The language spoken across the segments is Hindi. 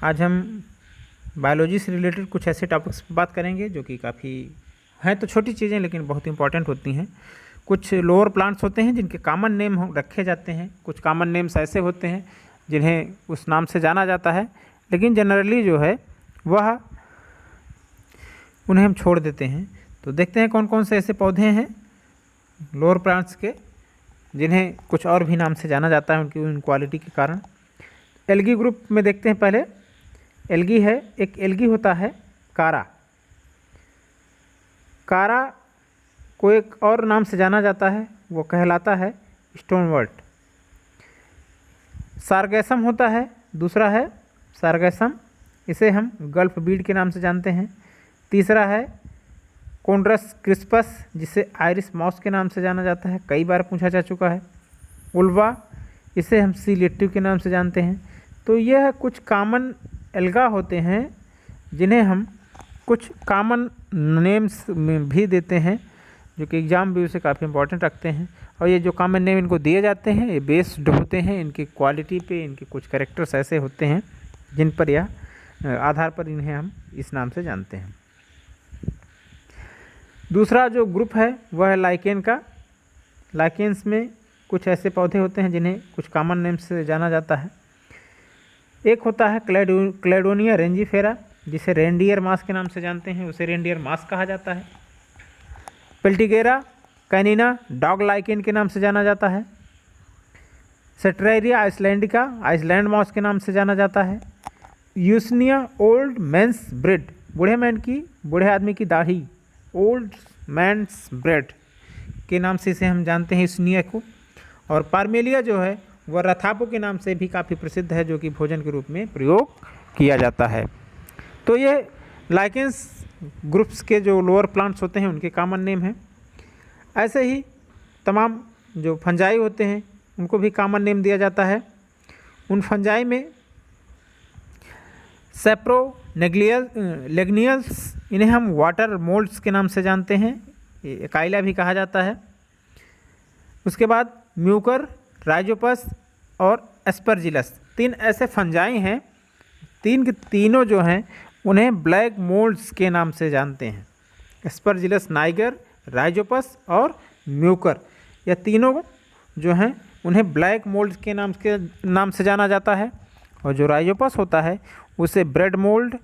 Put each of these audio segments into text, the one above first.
आज हम बायोलॉजी से रिलेटेड कुछ ऐसे टॉपिक्स पर बात करेंगे जो कि काफ़ी हैं तो छोटी चीज़ें लेकिन बहुत इंपॉर्टेंट होती हैं। कुछ लोअर प्लांट्स होते हैं जिनके कॉमन नेम रखे जाते हैं, कुछ कॉमन नेम्स ऐसे होते हैं जिन्हें उस नाम से जाना जाता है, लेकिन जनरली जो है वह उन्हें हम छोड़ देते हैं। तो देखते हैं कौन कौन से ऐसे पौधे हैं लोअर प्लांट्स के जिन्हें कुछ और भी नाम से जाना जाता है उनकी उन क्वालिटी के कारण। एल्गी ग्रुप में देखते हैं पहले। एल्गी है, एक एल्गी होता है कारा। कारा को एक और नाम से जाना जाता है, वो कहलाता है स्टोनवर्ट। सारगैसम होता है, दूसरा है सारगैसम, इसे हम गल्फ बीड के नाम से जानते हैं। तीसरा है कोंड्रस क्रिस्पस, जिसे आयरिश माउस के नाम से जाना जाता है, कई बार पूछा जा चुका है। उल्वा, इसे हम सी लेटिव के नाम से जानते हैं। तो यह कुछ कॉमन एल्गा होते हैं जिन्हें हम कुछ कॉमन नेम्स में भी देते हैं, जो कि एग्ज़ाम भी उसे काफ़ी इंपॉर्टेंट रखते हैं। और ये जो कॉमन नेम इनको दिए जाते हैं ये बेस्ड होते हैं इनकी क्वालिटी पे, इनके कुछ कैरेक्टर्स ऐसे होते हैं जिन पर यह आधार पर इन्हें हम इस नाम से जानते हैं। दूसरा जो ग्रुप है वह है लाइकेन का। लाइकेन्स में कुछ ऐसे पौधे होते हैं जिन्हें कुछ कॉमन नेम से जाना जाता है। एक होता है क्लेडोनिया रेंजीफेरा, जिसे रेंडियर मास के नाम से जानते हैं, उसे रेंडियर मास कहा जाता है। पेल्टिगेरा कैनिना डॉग लाइकेन के नाम से जाना जाता है। सेट्रेरिया आइसलैंडिका आइसलैंड माउस के नाम से जाना जाता है। यूसनिया ओल्ड मैंस ब्रेड, बूढ़े आदमी की दाढ़ी, ओल्ड मैंस ब्रेड के नाम से इसे हम जानते हैं यूसनिया को। और पार्मेलिया जो है वह रथापो के नाम से भी काफ़ी प्रसिद्ध है, जो कि भोजन के रूप में प्रयोग किया जाता है। तो ये लाइकेंस ग्रुप्स के जो लोअर प्लांट्स होते हैं उनके कॉमन नेम हैं। ऐसे ही तमाम जो फंजाई होते हैं उनको भी कॉमन नेम दिया जाता है। उन फंजाई में सेप्रो लेग्नियल्स, इन्हें हम वाटर मोल्ड्स के नाम से जानते हैं, एकाइला भी कहा जाता है। उसके बाद म्यूकर, राइजोपस और एस्परजिलस, तीन ऐसे फंजाई हैं, तीन के तीनों जो हैं उन्हें ब्लैक मोल्ड्स के नाम से जानते हैं। एस्परजिलस नाइगर, राइजोपस और म्यूकर, यह तीनों जो हैं उन्हें ब्लैक मोल्ड के नाम से जाना जाता है। और जो राइजोपस होता है उसे ब्रेड मोल्ड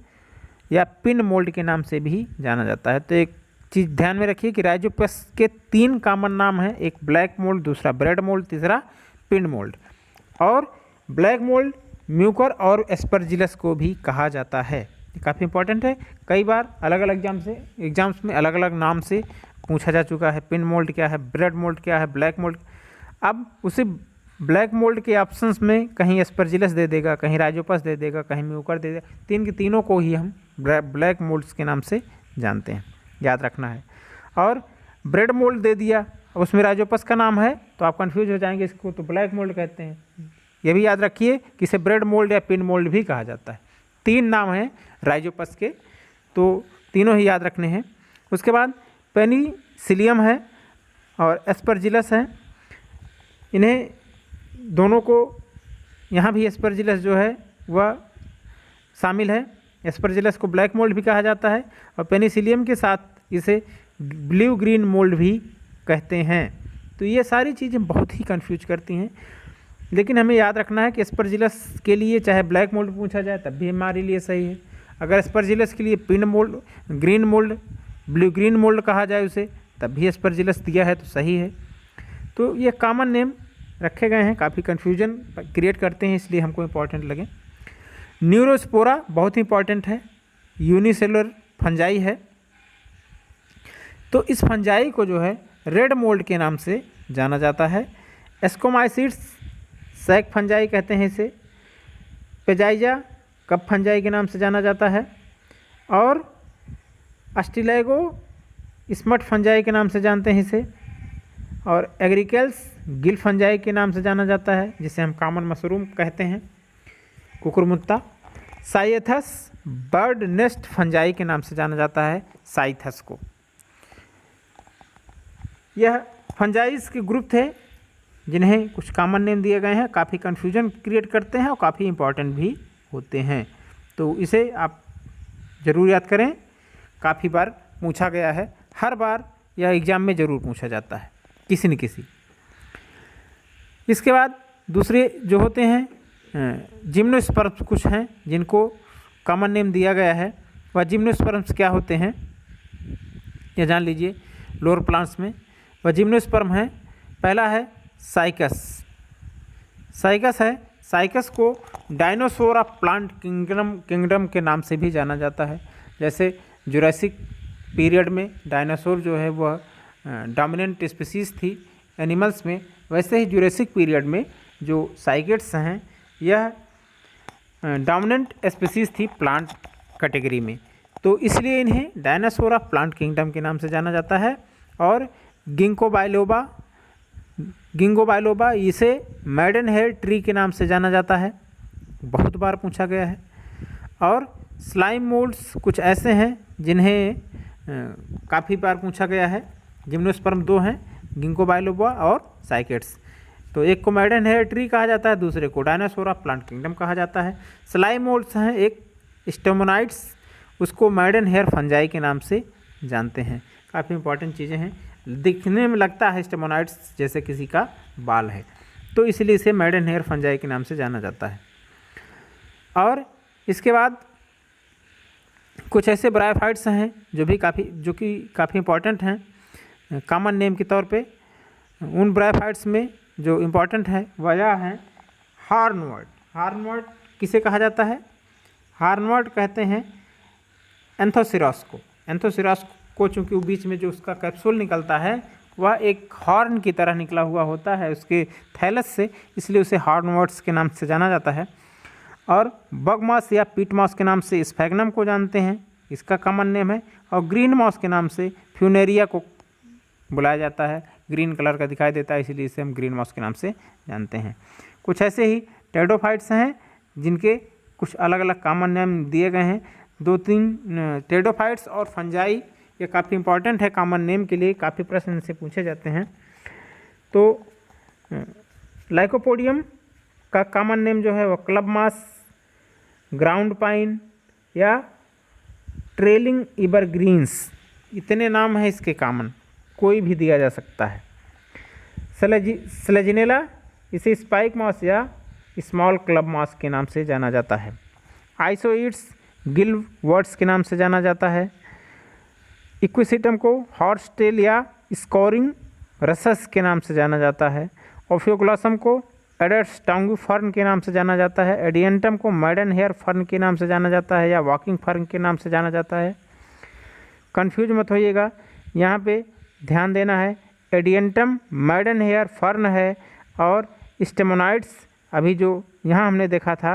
या पिन मोल्ड के नाम से भी जाना जाता है। तो एक चीज़ ध्यान में रखिए कि राइजोपस के तीन कॉमन नाम हैं, एक ब्लैक मोल्ड, दूसरा ब्रेड मोल्ड, तीसरा पिन मोल्ड। और ब्लैक मोल्ड, म्यूकर और एस्परजिलस को भी कहा जाता है। ये काफ़ी इंपॉर्टेंट है, कई बार अलग अलग एग्जाम्स में अलग अलग नाम से पूछा जा चुका है। पिन मोल्ड क्या है, ब्रेड मोल्ड क्या है, ब्लैक मोल्ड। अब उसी ब्लैक मोल्ड के ऑप्शंस में कहीं एस्परजिलस दे देगा, कहीं राइजोपस दे देगा, कहीं म्यूकर दे देगा, तीन के तीनों को ही हम ब्लैक मोल्ड्स के नाम से जानते हैं, याद रखना है। और ब्रेड मोल्ड दे दिया, अब उसमें राइजोपस का नाम है तो आप कंफ्यूज हो जाएंगे, इसको तो ब्लैक मोल्ड कहते हैं। ये भी याद रखिए कि इसे ब्रेड मोल्ड या पिन मोल्ड भी कहा जाता है। तीन नाम हैं राइजोपस के, तो तीनों ही याद रखने हैं। उसके बाद पेनिसिलियम है और एस्परजिलस है, इन्हें दोनों को यहाँ भी एस्परजिलस जो है वह शामिल है। एस्परजिलस को ब्लैक मोल्ड भी कहा जाता है और पेनिसिलियम के साथ इसे ब्लू ग्रीन मोल्ड भी कहते हैं। तो ये सारी चीज़ें बहुत ही कंफ्यूज करती हैं, लेकिन हमें याद रखना है कि एस्परजिलस के लिए चाहे ब्लैक मोल्ड पूछा जाए तब भी हमारे लिए सही है। अगर एस्परजिलस के लिए pin mould, green mould, blue green mould कहा जाए उसे, तब भी एस्परजिलस दिया है तो सही है। तो ये कॉमन नेम रखे गए हैं, काफ़ी कन्फ्यूजन क्रिएट करते हैं, इसलिए हमको इम्पॉर्टेंट लगे। न्यूरोस्पोरा बहुत ही इंपॉर्टेंट है, यूनिसेलुलर फंजाई है। तो इस फंजाई को जो है रेड मोल्ड के नाम से जाना जाता है। एस्कोमाइसिड्स सैक फंजाई कहते हैं इसे। पेजाइजा कप फंजाई के नाम से जाना जाता है। और अस्टिलैगो स्मट फंजाई के नाम से जानते हैं इसे। और एग्रीकल्स गिल फंजाई के नाम से जाना जाता है, जिसे हम कॉमन मशरूम कहते हैं, कुकुरमुत्ता। साइथस बर्ड नेस्ट फंजाई के नाम से जाना जाता है, साइथस को। यह फंजाइज के ग्रुप थे जिन्हें कुछ कॉमन नेम दिए गए हैं, काफ़ी कन्फ्यूजन क्रिएट करते हैं और काफ़ी इंपॉर्टेंट भी होते हैं। तो इसे आप ज़रूर याद करें, काफ़ी बार पूछा गया है, हर बार यह एग्ज़ाम में ज़रूर पूछा जाता है किसी न किसी। इसके बाद दूसरे जो होते हैं जिम्नोस्पर्म्स कुछ हैं जिनको कॉमन नेम दिया गया है। वह जिम्नोस्पर्म्स क्या होते हैं ये जान लीजिए। लोअर प्लांट्स में वह जिम्नोस्पर्म है। पहला है साइकस। साइकस है, साइकस को डायनासोर ऑफ प्लांट किंगडम के नाम से भी जाना जाता है। जैसे जुरासिक पीरियड में डायनासोर जो है वह डोमिनेंट स्पीसीज थी एनिमल्स में, वैसे ही जुरासिक पीरियड में जो साइकेट्स हैं यह डोमिनेंट स्पीसीज थी प्लांट कैटेगरी में, तो इसलिए इन्हें डायनासोर ऑफ प्लांट किंगडम के नाम से जाना जाता है। और गिंगो बाइलोबा इसे मैडन हेयर ट्री के नाम से जाना जाता है, बहुत बार पूछा गया है। और स्लाइम मोल्ड्स कुछ ऐसे हैं जिन्हें काफ़ी बार पूछा गया है। जिम्नोस्पर्म दो हैं, गिंगो बाइलोबा और साइकेट्स। तो एक को मैडन हेयर ट्री कहा जाता है, दूसरे को डायनासोर ऑफ प्लांट किंगडम कहा जाता है। स्लाइम मोल्ड्स हैं एक स्टेमोनाइट्स, उसको मैडन हेयर फंजाई के नाम से जानते हैं। काफ़ी इंपॉर्टेंट चीज़ें हैं, दिखने में लगता है स्टेमोनाइट्स जैसे किसी का बाल है, तो इसलिए इसे मैडन हेयर फंजाई के नाम से जाना जाता है। और इसके बाद कुछ ऐसे ब्रायोफाइट्स हैं जो कि काफ़ी इंपॉर्टेंट हैं कॉमन नेम के तौर पे। उन ब्रायोफाइट्स में जो इम्पॉर्टेंट है वह यह है हार्नवर्ड। हार्नवर्ड किसे कहा जाता है? हार्नवर्ड कहते हैं एंथोसिरास को। एंथोसिरास को चूँकि वो बीच में जो उसका कैप्सूल निकलता है वह एक हॉर्न की तरह निकला हुआ होता है उसके थैलस से, इसलिए उसे हार्नवर्ड्स के नाम से जाना जाता है। और बग मॉस या पीट मॉस के नाम से स्फैग्नम को जानते हैं, इसका कॉमन नेम है। और ग्रीन मॉस के नाम से फ्यूनेरिया को बुलाया जाता है, ग्रीन कलर का दिखाई देता है इसलिए इसे हम ग्रीन मॉस के नाम से जानते हैं। कुछ ऐसे ही टेडोफाइट्स हैं जिनके कुछ अलग अलग कॉमन नेम दिए गए हैं। 2-3 टेडोफाइट्स और फंजाई ये काफ़ी इंपॉर्टेंट है कॉमन नेम के लिए, काफ़ी प्रश्न इनसे पूछे जाते हैं। तो लाइकोपोडियम का कॉमन नेम जो है वह क्लब मास, ग्राउंड पाइन या ट्रेलिंग इबरग्रीन्स, इतने नाम हैं इसके कॉमन, कोई भी दिया जा सकता है। स्लेजिनेला इसे स्पाइक मॉस या स्मॉल क्लब मॉस के नाम से जाना जाता है। आइसोइड्स गिल वर्ड्स के नाम से जाना जाता है। इक्विसिटम को हॉर्स टेल या स्कोरिंग रसस के नाम से जाना जाता है। ओफियोग्लॉसम को एडर्स टांगू फर्न के नाम से जाना जाता है। एडियंटम को मैडन हेयर फर्न के नाम से जाना जाता है या वॉकिंग फर्न के नाम से जाना जाता है। कंफ्यूज मत होइएगा, यहाँ पे ध्यान देना है, एडियंटम मैडन हेयर फर्न है और स्टेमोनाइट्स अभी जो यहाँ हमने देखा था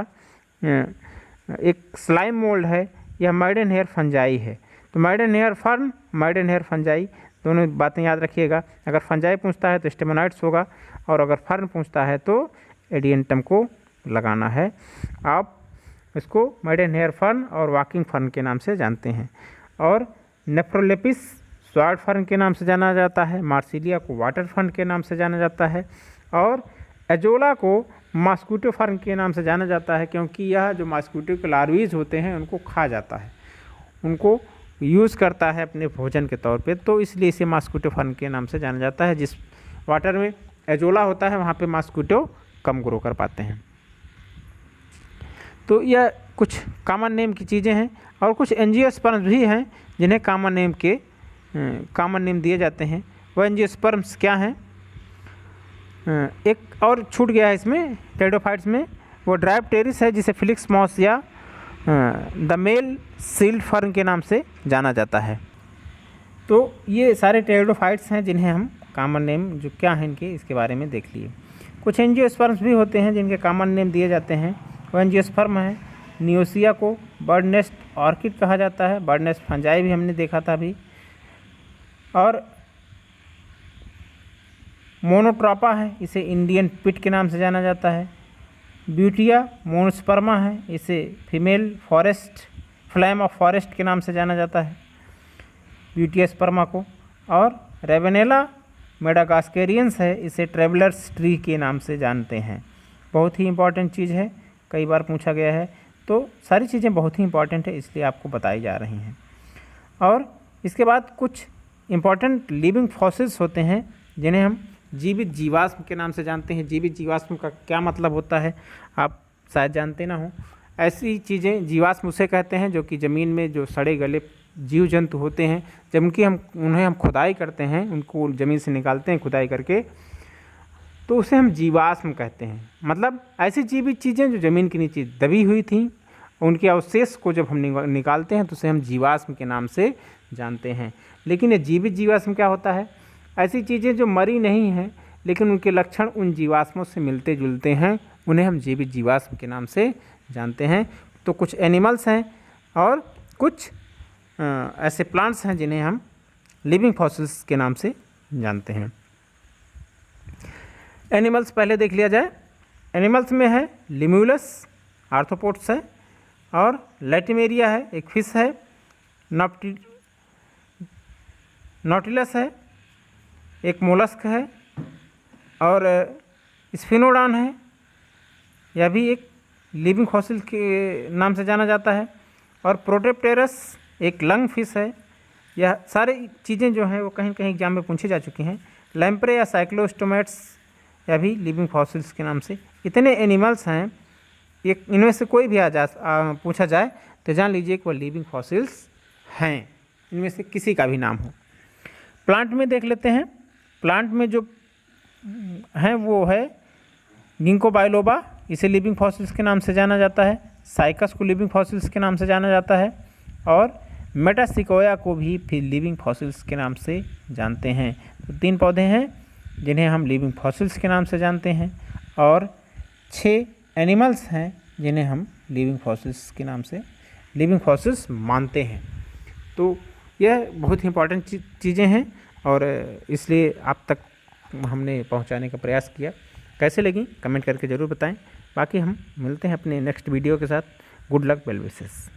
एक स्लाइम मोल्ड है, यह मैडन हेयर फंजाई है। तो maiden hair fern, maiden hair fungi, दोनों बातें याद रखिएगा। अगर फंजाई पूछता है तो स्टेमोनाइट्स होगा और अगर फर्न पूछता है तो एडियंटम को लगाना है। आप इसको मैडन हेयर फर्न और वॉकिंग फर्न के नाम से जानते हैं। और नेफ्रोलेपिस स्वॉर्ड फर्न के नाम से जाना जाता है। मार्सिलिया को वाटर फर्न के नाम से जाना जाता है। और एजोला को मॉस्किटो फर्न के नाम से जाना जाता है, क्योंकि यह जो मॉस्किटो के लार्वीज होते हैं उनको खा जाता है, उनको यूज़ करता है अपने भोजन के तौर पे, तो इसलिए इसे मॉस्किटो फर्न के नाम से जाना जाता है। जिस वाटर में एजोला होता है वहाँ पे मॉस्किटो कम ग्रो कर पाते हैं। तो यह कुछ कॉमन नेम की चीज़ें हैं। और कुछ एंजियोस्पर्म्स भी हैं जिन्हें कॉमन नेम दिए जाते हैं। वह एंजियोस्पर्म्स क्या हैं? एक और छूट गया है इसमें टेडोफाइट्स में, वो ड्रायोप्टेरिस है जिसे फिलिक्स मॉस या द मेल सील्ड फर्न के नाम से जाना जाता है। तो ये सारे टेडोफाइट्स हैं जिन्हें हम कॉमन नेम जो क्या हैं इनके, इसके बारे में देख लिए। कुछ एंजियोस्पर्म्स भी होते हैं जिनके कॉमन नेम दिए जाते हैं। वो एंजियोस्पर्म है नियोसिया को बर्ड नेस्ट ऑर्किड कहा जाता है, बर्ड नेस्ट फंजाई भी हमने देखा था अभी। और मोनोट्रोपा है, इसे इंडियन पिट के नाम से जाना जाता है। ब्यूटिया मोनोस्पर्मा है, इसे female forest flame of forest के नाम से जाना जाता है, ब्यूटिया स्पर्मा को। और रेवेनेला मेडागास्केरियंस है, इसे ट्रेवलर्स ट्री के नाम से जानते हैं। बहुत ही इंपॉर्टेंट चीज़ है, कई बार पूछा गया है। तो सारी चीज़ें बहुत ही इंपॉर्टेंट है, इसलिए आपको बताई जा रही हैं। और इसके बाद कुछ इम्पॉर्टेंट लिविंग फॉसिल्स होते हैं जिन्हें हम जीवित जीवाश्म के नाम से जानते हैं। जीवित जीवाश्म का क्या मतलब होता है आप शायद जानते ना हो। ऐसी चीज़ें जीवाश्म उसे कहते हैं जो कि ज़मीन में जो सड़े गले जीव जंतु होते हैं, जब उन्हें हम खुदाई करते हैं, उनको ज़मीन से निकालते हैं खुदाई करके, तो उसे हम जीवाश्म कहते हैं। मतलब ऐसी जीवित चीज़ें जो ज़मीन के नीचे दबी हुई थी, उनके अवशेष को जब हम निकालते हैं तो उसे हम जीवाश्म के नाम से जानते हैं। लेकिन ये जीवित जीवाश्म क्या होता है? ऐसी चीज़ें जो मरी नहीं हैं लेकिन उनके लक्षण उन जीवाश्मों से मिलते जुलते हैं, उन्हें हम जीवित जीवाश्म के नाम से जानते हैं। तो कुछ एनिमल्स हैं और कुछ ऐसे प्लांट्स हैं जिन्हें हम लिविंग फॉसिल्स के नाम से जानते हैं। एनिमल्स पहले देख लिया जाए। एनिमल्स में है लिम्यूलस, आर्थ्रोपोड्स है, और लैटिमेरिया है, एक फिश है, नॉटिलस है, एक मोलस्क है, और स्फिनोडॉन है, यह भी एक लिविंग फॉसिल के नाम से जाना जाता है। और प्रोटेप्टेरस एक लंग फिश है। यह सारी चीज़ें जो हैं वो कहीं कहीं एग्जाम में पूछी जा चुकी हैं। लैम्प्रे या साइक्लोस्टोमेट्स, यह भी लिविंग फॉसिल्स के नाम से। इतने एनिमल्स हैं, एक इनमें से कोई भी पूछा जाए तो जान लीजिए कि वह लिविंग फॉसिल्स हैं, इनमें से किसी का भी नाम हो। प्लांट में देख लेते हैं। प्लांट में जो हैं वो है गिंको बायोलोबा, इसे लिविंग फॉसिल्स के नाम से जाना जाता है। साइकस को लिविंग फॉसिल्स के नाम से जाना जाता है, और मेटासिकोया को भी फिर लिविंग फॉसिल्स के नाम से जानते हैं। तो 3 पौधे हैं जिन्हें हम लिविंग फॉसिल्स के नाम से जानते हैं, और 6 एनिमल्स हैं जिन्हें हम लिविंग फॉसिल्स के नाम से लिविंग फॉसिल्स मानते हैं। तो यह बहुत ही इंपॉर्टेंट चीज़ें हैं और इसलिए आप तक हमने पहुंचाने का प्रयास किया। कैसे लगी कमेंट करके ज़रूर बताएं। बाकी हम मिलते हैं अपने नेक्स्ट वीडियो के साथ। Good luck, well wishes.